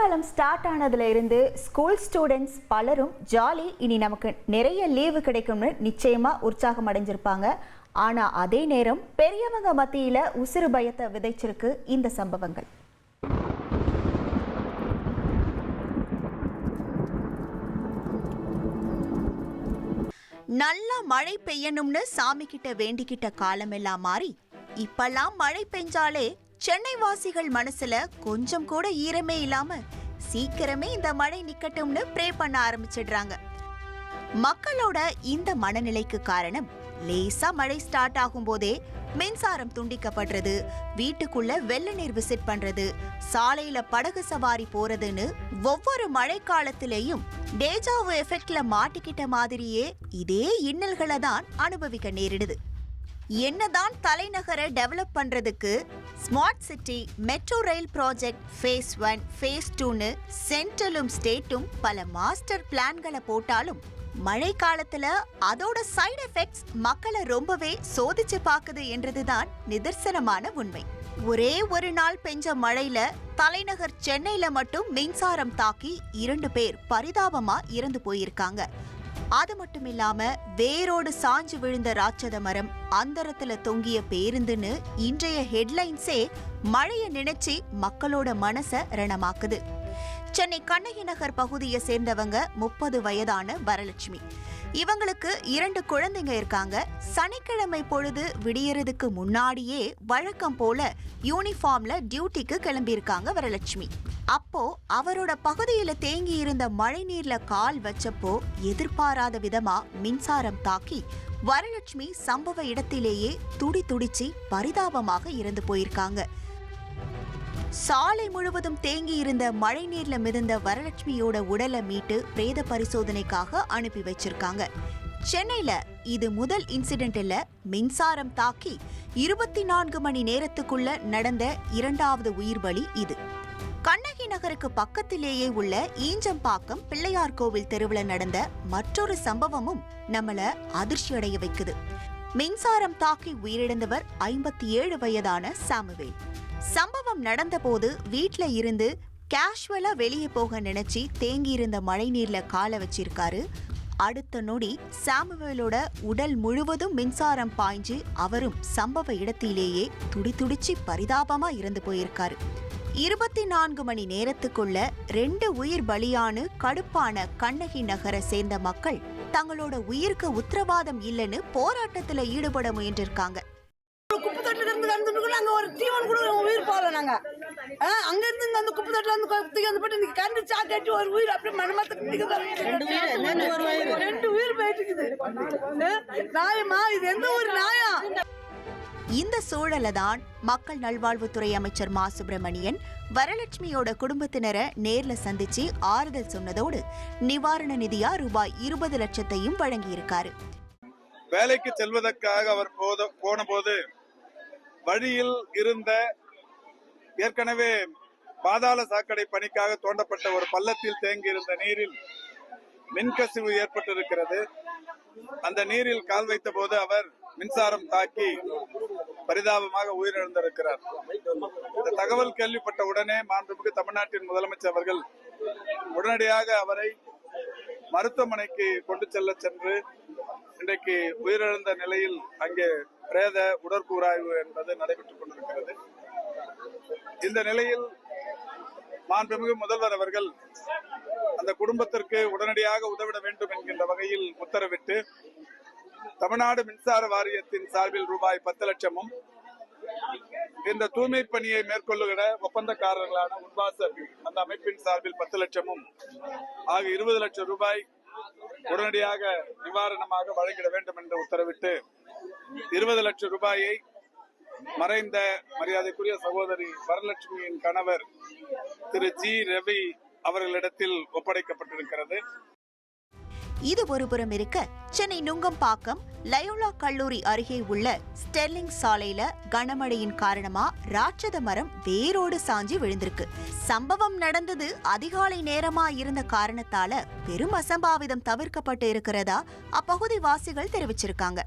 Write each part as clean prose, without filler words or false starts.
மழைக்காலம் ஸ்டார்ட் ஆனதுல இருந்து school students பலரும் ஜாலி, இனி நமக்கு நிறைய லீவு கிடைக்கும்னு நிச்சயமா உற்சாகம் அடைஞ்சிருப்பாங்க. ஆனா அதே நேரம் பெரியவங்க மத்தியில உசுறு பயத்தை விதைச்சிருக்கு இந்த சம்பவங்கள். நல்லா மழை பெய்யணும்னு சாமி கிட்ட வேண்டிக்கிட்ட காலமெல்லாம் மாறி இப்பெல்லாம் மழை பெஞ்சாலே சென்னை வாசிகள் மனசுல கொஞ்சம் கூட ஈரமே இல்லாம சீக்கிரமே இந்த மழை நிக்கட்டும்னு ப்ரே பண்ண ஆரம்பிச்சிடுறாங்க. மக்களோட இந்த மனநிலைக்கு காரணம், லேசா மழை ஸ்டார்ட் ஆகும் போதே மின்சாரம் துண்டிக்கப்படுறது, வீட்டுக்குள்ள வெள்ள நீர் விசிட் பண்றது, சாலையில படகு சவாரி போறதுன்னு ஒவ்வொரு மழை காலத்திலேயும் டேஜாவு எஃபெக்ட்ல மாட்டிக்கிட்ட மாதிரியே இதே இன்னல்களை தான் அனுபவிக்க நேரிடுது. என்னதான் தலைநகரை டெவலப் பண்றதுக்கு smart city, metro rail project phase 1, phase 2ன்னு சென்ட்ரலும் ஸ்டேட்டும் பல மாஸ்டர் பிளான்களை போட்டாலும் மழை காலத்துல அதோட சைடு எஃபெக்ட்ஸ் மக்களை ரொம்பவே சோதிச்சு பாக்குது என்றதுதான் நிதர்சனமான உண்மை. ஒரே ஒரு நாள் பெஞ்ச மழையில தலைநகர் சென்னையில மட்டும் மின்சாரம் தாக்கி 2 பேர் பரிதாபமா இறந்து போயிருக்காங்க. அது மட்டும் இல்லாம வேரோடு சாஞ்சு விழுந்த ராட்சத மரம், அந்தரத்துல தொங்கிய பேருந்துன்னு இன்றைய ஹெட்லைன்ஸே மழைய நினைச்சு மக்களோட மனச ரணமாக்குது. சென்னை கண்ணகி நகர் பகுதியை சேர்ந்தவங்க 30 வயதான வரலட்சுமி. இவங்களுக்கு 2 குழந்தைங்க இருக்காங்க. சனிக்கிழமை பொழுது விடியறதுக்கு முன்னாடியே வழக்கம் போல யூனிஃபார்ம்ல டியூட்டிக்கு கிளம்பியிருக்காங்க வரலட்சுமி. அப்போ அவரோட பகுதியில தேங்கி இருந்த மழை நீர்ல கால் வச்சப்போ எதிர்பாராத விதமா மின்சாரம் தாக்கி வரலட்சுமி சம்பவ இடத்திலேயே துடிச்சு பரிதாபமாக இறந்து போயிருக்காங்க. சாலை முழுவதும் தேங்கி இருந்த மழை நீர்ல மிதந்த வரலட்சுமியோட உடலை மீட்டு பிரேத பரிசோதனைக்காக அனுப்பி வச்சிருக்காங்க. சென்னையில இது முதல் இன்சிடென்ட் இல்ல. மின்சாரம் தாக்கி 24 மணி நேரத்துக்குள்ள நடந்த 2வது உயிர் பலி இது. கண்ணகி நகருக்கு பக்கத்திலேயே உள்ள ஈஞ்சம்பாக்கம் பிள்ளையார் கோவில் தெருவுல நடந்த மற்றொரு சம்பவமும் நம்மள அதிர்ச்சி அடைய வைக்குது. மின்சாரம் தாக்கி உயிரிழந்தவர் 57 வயதான சாமுவேல். சம்பவம் நடந்த போது வீட்ல இருந்து கேஷுவலா வெளியே போக நினைச்சு தேங்கி இருந்த மழை நீர்ல கால வச்சிருக்காரு. அடுத்த நொடி சாமுவேலோட உடல் முழுவதும் மின்சாரம் பாய்ஞ்சு அவரும் சம்பவ இடத்திலேயே துடிச்சு பரிதாபமா இறந்து போயிருக்காரு. 24 மணி நேரத்துக்குள்ள 2 உயிர் பலியானு கடுப்பான கண்ணகி நகரை சேர்ந்த மக்கள் தங்களோட உயிருக்கு உத்தரவாதம் இல்லைன்னு போராட்டத்துல ஈடுபட முயன்றிருக்காங்க. குப்பை தொட்டில இருந்து அங்க ஒரு தீவன் கூட உயிர் போகல. நாங்க அங்க இருந்து அந்த குப்பை தொட்டில இருந்து போட்டு கண்டு சாக்கட்டி ஒரு உயிர் அப்படியே மனமாத்த 2 உயிர் போயிட்டு இருக்குது. நியாயமா? இது எந்த ஒரு நியாயம்? இந்த சூழல தான் மக்கள் நல்வாழ்வுத்துறை அமைச்சர் மா சுப்பிரமணியன் வரலட்சுமியோட குடும்பத்தினரை நேர்ல சந்திச்சு ஆறுதல் சொன்னதோடு நிவாரண நிதியா ரூபாய் 20 லட்சத்தையும் வழங்கியிருக்காரு. வேலைக்கு செல்வதற்காக அவர் போன போது வழியில் இருந்த ஏற்கனவே பாதாள சாக்கடை பணிக்காக தோண்டப்பட்ட ஒரு பள்ளத்தில் தேங்கி இருந்த நீரில் மின்கசிவு ஏற்பட்டிருக்கிறது. அந்த நீரில் கால் வைத்த போது அவர் மின்சாரம் தாக்கி பரிதாபமாக உயிரிழந்திருக்கிறார். இந்த தகவல் கேள்விப்பட்ட உடனே மாண்புமிகு தமிழ்நாட்டின் முதலமைச்சர் அவர்கள் உடனடியாக அவரை மருத்துவமனைக்கு கொண்டு சென்று இன்றைக்கு உயிரிழந்த நிலையில் அங்கே பிரேத உடற்கூறாய்வு என்பது நடைபெற்றுக் கொண்டிருக்கிறது. இந்த நிலையில் மாண்புமிகு முதல்வர் அவர்கள் அந்த குடும்பத்திற்கு உடனடியாக உதவிட வேண்டும் என்கின்ற வகையில் உத்தரவிட்டு தமிழ்நாடு மின்சார வாரியத்தின் சார்பில் ரூபாய் 10 லட்சமும், இந்த தூய்மை பணியை மேற்கொள்ளுகிற ஒப்பந்தக்காரர்களான உன்வாசர் அந்த அமைப்பின் சார்பில் 10 லட்சமும் ஆக 20 லட்சம் ரூபாய் உடனடியாக நிவாரணமாக வழங்கிட வேண்டும் என்று உத்தரவிட்டு 20 லட்சம் ரூபாயை மறைந்த மரியாதைக்குரிய சகோதரி வரலட்சுமியின் கணவர் திரு ஜி ரவி அவர்களிடத்தில் ஒப்படைக்கப்பட்டிருக்கிறது. இது ஒருபுறம் இருக்க, சென்னை நுங்கம்பாக்கம் லயோலா கல்லூரி அருகே உள்ள ஸ்டெர்லிங் சாலையில கனமழையின் காரணமா ராட்சத மரம் வேரோடு சாஞ்சி விழுந்திருக்கு. சம்பவம் நடந்தது அதிகாலை நேரமா இருந்த காரணத்தால பெரும் அசம்பாவிதம் தவிர்க்கப்பட்டு இருக்கிறதா அப்பகுதி வாசிகள் தெரிவிச்சிருக்காங்க.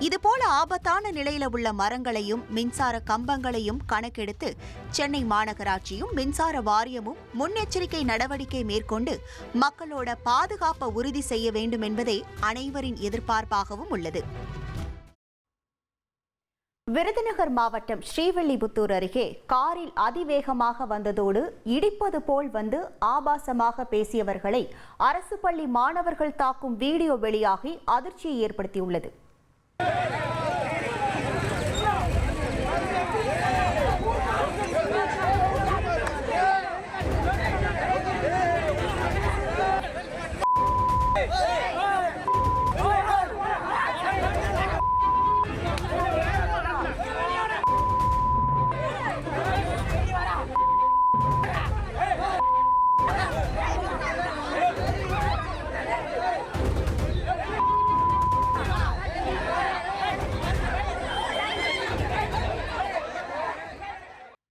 இதுபோல ஆபத்தான நிலையில உள்ள மரங்களையும் மின்சார கம்பங்களையும் கணக்கெடுத்து சென்னை மாநகராட்சியும் மின்சார வாரியமும் முன்னெச்சரிக்கை நடவடிக்கை மேற்கொண்டு மக்களோட பாதுகாப்பை உறுதி செய்ய வேண்டும் என்பதே அனைவரின் எதிர்பார்ப்பாகவும் உள்ளது. விருதுநகர் மாவட்டம் ஸ்ரீவில்லிபுத்தூர் அருகே காரில் அதிவேகமாக வந்ததோடு இடிப்பது போல் வந்து ஆபாசமாக பேசியவர்களை அரசு பள்ளி மாணவர்கள் தாக்கும் வீடியோ வெளியாகி அதிர்ச்சியை ஏற்படுத்தியுள்ளது.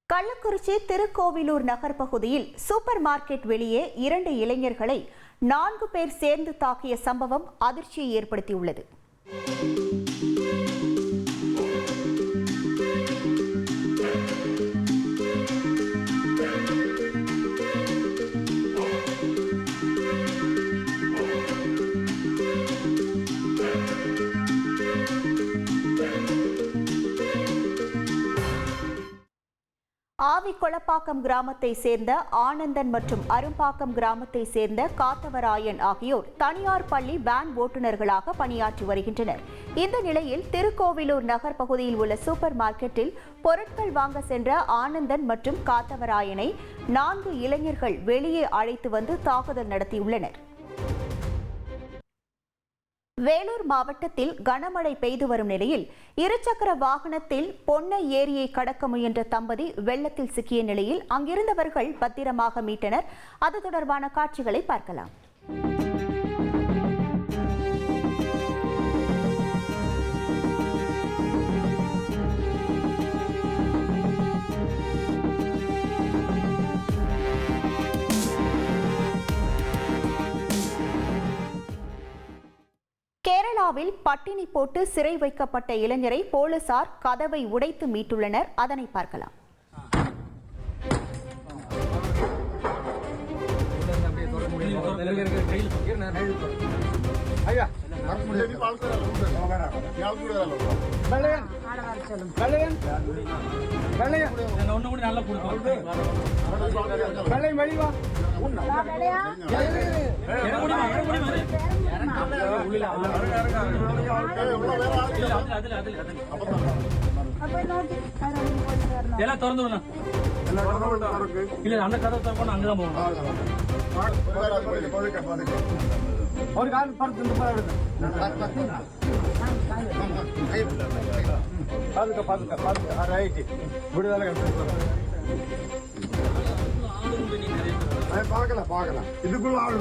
கள்ளக்குறிச்சி திருக்கோவிலூர் நகர் பகுதியில் சூப்பர் மார்க்கெட் வெளியே 2 இளைஞர்களை 4 பேர் சேர்ந்து தாக்கிய சம்பவம் அதிர்ச்சியை ஏற்படுத்தியுள்ளது. ஆவிக்கொளப்பாக்கம் கிராமத்தை சேர்ந்த ஆனந்தன் மற்றும் அரும்பாக்கம் கிராமத்தை சேர்ந்த காத்தவராயன் ஆகியோர் தனியார் பள்ளி வேன் ஓட்டுநர்களாக பணியாற்றி வருகின்றனர். இந்த நிலையில் திருக்கோவிலூர் நகர் பகுதியில் உள்ள சூப்பர் மார்க்கெட்டில் பொருட்கள் வாங்க சென்ற ஆனந்தன் மற்றும் காத்தவராயனை 4 இளைஞர்கள் வெளியே அழைத்து வந்து தாக்குதல் நடத்தியுள்ளனர். வேலூர் மாவட்டத்தில் கனமழை பெய்து வரும் நிலையில் இருசக்கர வாகனத்தில் பொன்னை ஏரியை கடக்க முயன்ற தம்பதி வெள்ளத்தில் சிக்கிய நிலையில் அங்கிருந்தவர்கள் பத்திரமாக மீட்டனர். அது தொடர்பான காட்சிகளை பார்க்கலாம். கேரளாவில் பட்டினி போட்டு சிறை வைக்கப்பட்ட இளைஞரை போலீசார் கதவை உடைத்து மீட்டுள்ளனர். அதனை பார்க்கலாம். எல்லாம் திறந்து விடலாம். இல்ல அந்த கதை திறக்கணும், அங்கதான் போகணும். ஒரு கால் படுத்து பாக்கலாம் இதுக்குள்ள ஆளு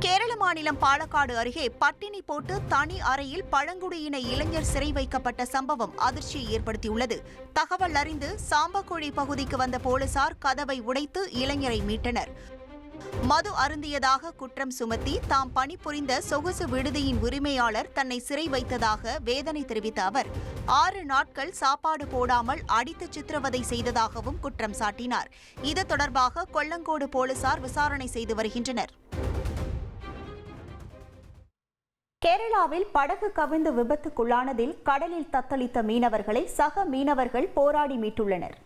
கேரள மாநிலம் பாலக்காடு அருகே பட்டினி போட்டு தனி அறையில் பழங்குடியின இளைஞர் சிறை வைக்கப்பட்ட சம்பவம் அதிர்ச்சியை ஏற்படுத்தியுள்ளது. தகவல் அறிந்து சாம்பக்குழி பகுதிக்கு வந்த போலீசார் கதவை உடைத்து இளைஞரை மீட்டனர். மது அருந்தியதாக குற்றம் சுமத்தி தாம் பணிபுரிந்த சொகுசு விடுதியின் உரிமையாளர் தன்னை சிறை வைத்ததாக வேதனை தெரிவித்த அவர் 6 நாட்கள் சாப்பாடு போடாமல் அடித்து சித்திரவதை செய்ததாகவும் குற்றம் சாட்டினார். இது தொடர்பாக கொல்லங்கோடு போலீசார் விசாரணை செய்து வருகின்றனர். கேரளாவில் படகு கவிழ்ந்து விபத்துக்குள்ளானதில் கடலில் தத்தளித்த மீனவர்களை சக மீனவர்கள் போராடி மீட்டுள்ளனர்.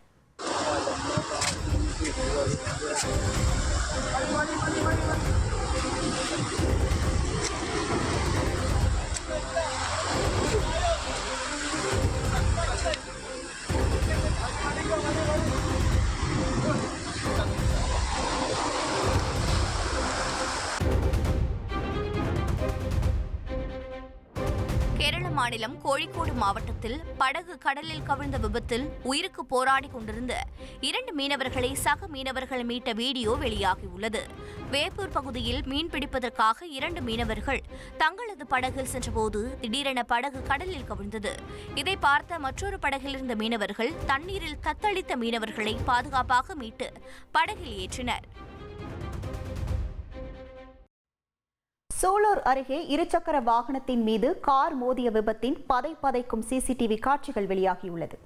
மாநிலம் கோழிக்கோடு மாவட்டத்தில் படகு கடலில் கவிழ்ந்த விபத்தில் உயிருக்கு போராடி கொண்டிருந்த 2 மீனவர்களை சக மீனவர்கள் மீட்ட வீடியோ வெளியாகியுள்ளது. வேப்பூர் பகுதியில் மீன் பிடிப்பதற்காக 2 மீனவர்கள் தங்களது படகில் சென்றபோது திடீரென படகு கடலில் கவிழ்ந்தது. இதை பார்த்த மற்றொரு படகில் இருந்த மீனவர்கள் தண்ணீரில் தத்தளித்த மீனவர்களை பாதுகாப்பாக மீட்டு படகில் ஏற்றினர். சூலூர் அருகே இருசக்கர வாகனத்தின் மீது கார் மோதிய விபத்தின் பதைக்கும் சிசிடிவி காட்சிகள் வெளியாகியுள்ளது.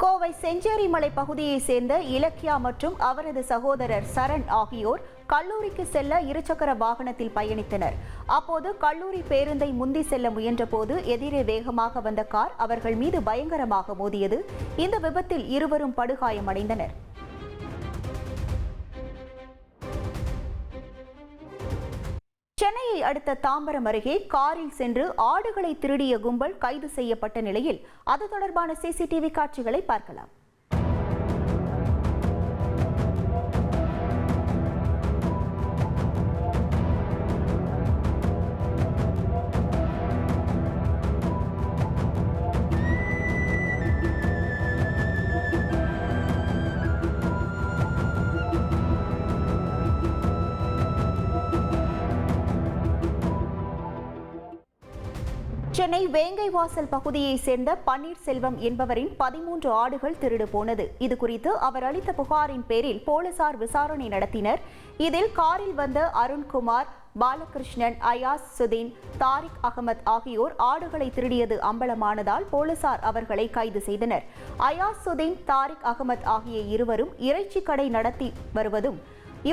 கோவை செஞ்சேரிமலை பகுதியைச் சேர்ந்த இலக்கியா மற்றும் அவரது சகோதரர் சரண் ஆகியோர் கல்லூரிக்கு செல்ல இருசக்கர வாகனத்தில் பயணித்தனர். அப்போது கல்லூரி பேருந்தை முந்தி செல்ல முயன்றபோது எதிரே வேகமாக வந்த கார் அவர்கள் மீது பயங்கரமாக மோதியது. இந்த விபத்தில் இருவரும் படுகாயமடைந்தனர். சென்னையை அடுத்த தாம்பரம் அருகே காரில் சென்று ஆடுகளை திருடிய கும்பல் கைது செய்யப்பட்ட நிலையில் அது தொடர்பான சிசிடிவி காட்சிகளை பார்க்கலாம். சென்னை வேங்கைவாசல் பகுதியைச் சேர்ந்த பன்னீர்செல்வம் என்பவரின் 13 ஆடுகள் திருடு போனது. இதுகுறித்து அவர் அளித்த புகாரின் பேரில் போலீசார் விசாரணை நடத்தினர். இதில் காரில் வந்த அருண்குமார், பாலகிருஷ்ணன், அயாஸ் சுதீன், தாரிக் அகமது ஆகியோர் ஆடுகளை திருடியது அம்பலமானதால் போலீசார் அவர்களை கைது செய்தனர். அயாஸ் சுதீன், தாரிக் அகமது ஆகிய இருவரும் இறைச்சி கடை நடத்தி வருவதும்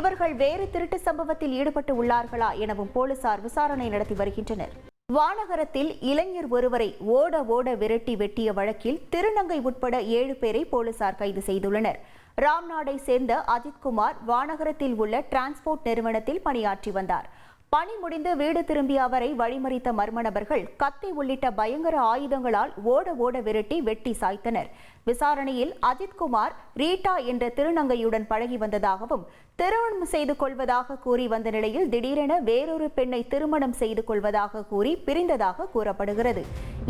இவர்கள் வேறு திருட்டு சம்பவத்தில் ஈடுபட்டு உள்ளார்களா எனவும் போலீசார் விசாரணை நடத்தி வருகின்றனர். வானகரத்தில் இளைஞர் ஒருவரை ஓட விரட்டி வெட்டிய வழக்கில் திருநங்கை உட்பட 7 பேரை போலீசார் கைது செய்துள்ளனர். ராம்நாடை சேர்ந்த அஜித்குமார் வானகரத்தில் உள்ள டிரான்ஸ்போர்ட் நிறுவனத்தில் பணியாற்றி வந்தார். பணி முடிந்து வீடு திரும்பிய அவரை வழிமறித்த மர்ம நபர்கள் கத்தி உள்ளிட்ட பயங்கர ஆயுதங்களால் ஓட விரட்டி வெட்டி சாய்த்தனர். விசாரணையில் அஜித்குமார் ரீட்டா என்ற திருநங்கையுடன் பழகி வந்ததாகவும் திருமணம் செய்து கொள்வதாக கூறி வந்த நிலையில் திடீரென வேறொரு பெண்ணை திருமணம் செய்து கொள்வதாக கூறி பிரிந்ததாக கூறப்படுகிறது.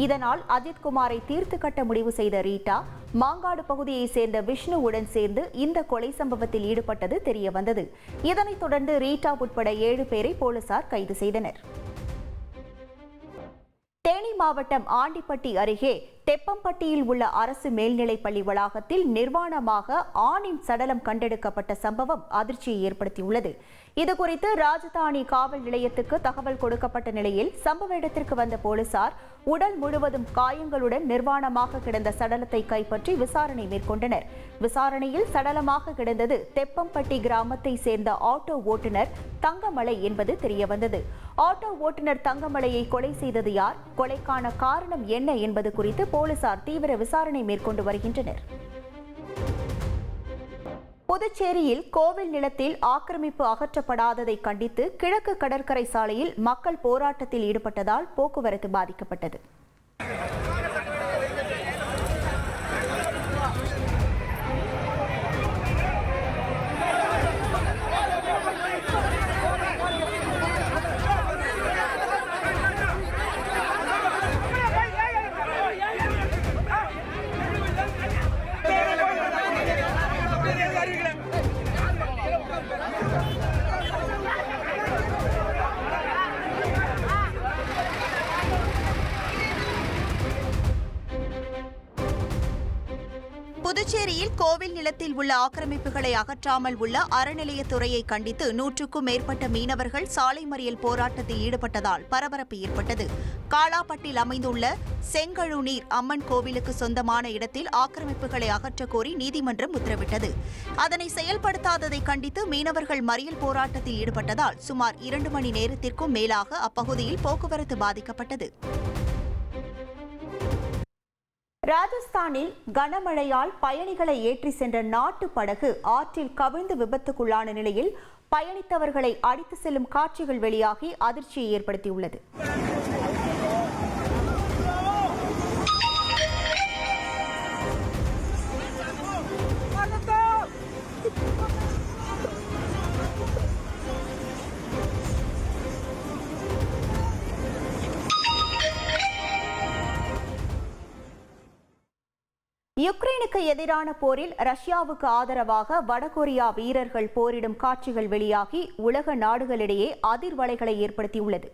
இதனால் அஜித்குமாரை தீர்த்து கட்ட முடிவு செய்த ரீட்டா மாங்காடு பகுதியைச் சேர்ந்த விஷ்ணுவுடன் சேர்ந்து இந்த கொலை சம்பவத்தில் ஈடுபட்டது தெரியவந்தது. இதனைத் தொடர்ந்து ரீட்டா உட்பட 7 பேரை போலீசார் கைது செய்தனர். தேனி மாவட்டம் ஆண்டிப்பட்டி அருகே தெப்பம்பட்டியில் உள்ள அரசு மேல்நிலைப்பள்ளி வளாகத்தில் நிர்வாணமாக ஆணின் சடலம் கண்டெடுக்கப்பட்ட சம்பவம் அதிர்ச்சியை ஏற்படுத்தியுள்ளது. இதுகுறித்து ராஜதானி காவல் நிலையத்துக்கு தகவல் கொடுக்கப்பட்ட நிலையில் சம்பவ இடத்திற்கு வந்த போலீசார் உடல் முழுவதும் காயங்களுடன் நிர்வாணமாக கிடந்த சடலத்தை கைப்பற்றி விசாரணை மேற்கொண்டனர். விசாரணையில் சடலமாக கிடந்தது தெப்பம்பட்டி கிராமத்தை சேர்ந்த ஆட்டோ ஓட்டுநர் தங்கமலை என்பது தெரியவந்தது. ஆட்டோ ஓட்டுநர் தங்கமலையை கொலை செய்தது யார், கொலைக்கான காரணம் என்ன என்பது குறித்து போலீசார் தீவிர விசாரணை மேற்கொண்டு வருகின்றனர். புதுச்சேரியில் கோவில் நிலத்தில் ஆக்கிரமிப்பு அகற்றப்படாததை கண்டித்து கிழக்கு கடற்கரை சாலையில் மக்கள் போராட்டத்தில் ஈடுபட்டதால் போக்குவரத்து பாதிக்கப்பட்டது. புதுச்சேரியில் கோவில் நிலத்தில் உள்ள ஆக்கிரமிப்புகளை அகற்றாமல் உள்ள அறநிலையத்துறையை கண்டித்து 100க்கும் மேற்பட்ட மீனவர்கள் சாலை மறியல் போராட்டத்தில் ஈடுபட்டதால் பரபரப்பு ஏற்பட்டது. காலாப்பட்டில் அமைந்துள்ள செங்கழுநீர் அம்மன் கோவிலுக்கு சொந்தமான இடத்தில் ஆக்கிரமிப்புகளை அகற்றக் கோரி நீதிமன்றம் உத்தரவிட்டது. அதனை செயல்படுத்தாததை கண்டித்து மீனவர்கள் மறியல் போராட்டத்தில் ஈடுபட்டதால் சுமார் 2 மணி நேரத்திற்கும் மேலாக அப்பகுதியில் போக்குவரத்து பாதிக்கப்பட்டது. ராஜஸ்தானில் கனமழையால் பயணிகளை ஏற்றி சென்ற நாட்டு படகு ஆற்றில் கவிழ்ந்து விபத்துக்குள்ளான நிலையில் பயணித்தவர்களை அடித்து செல்லும் காட்சிகள் வெளியாகி அதிர்ச்சியை ஏற்படுத்தியுள்ளது. யுக்ரைனுக்கு எதிரான போரில் ரஷ்யாவுக்கு ஆதரவாக வடகொரியா வீரர்கள் போரிடும் காட்சிகள் வெளியாகி உலக நாடுகளிடையே அதிர்வலைகளை ஏற்படுத்தியுள்ளது.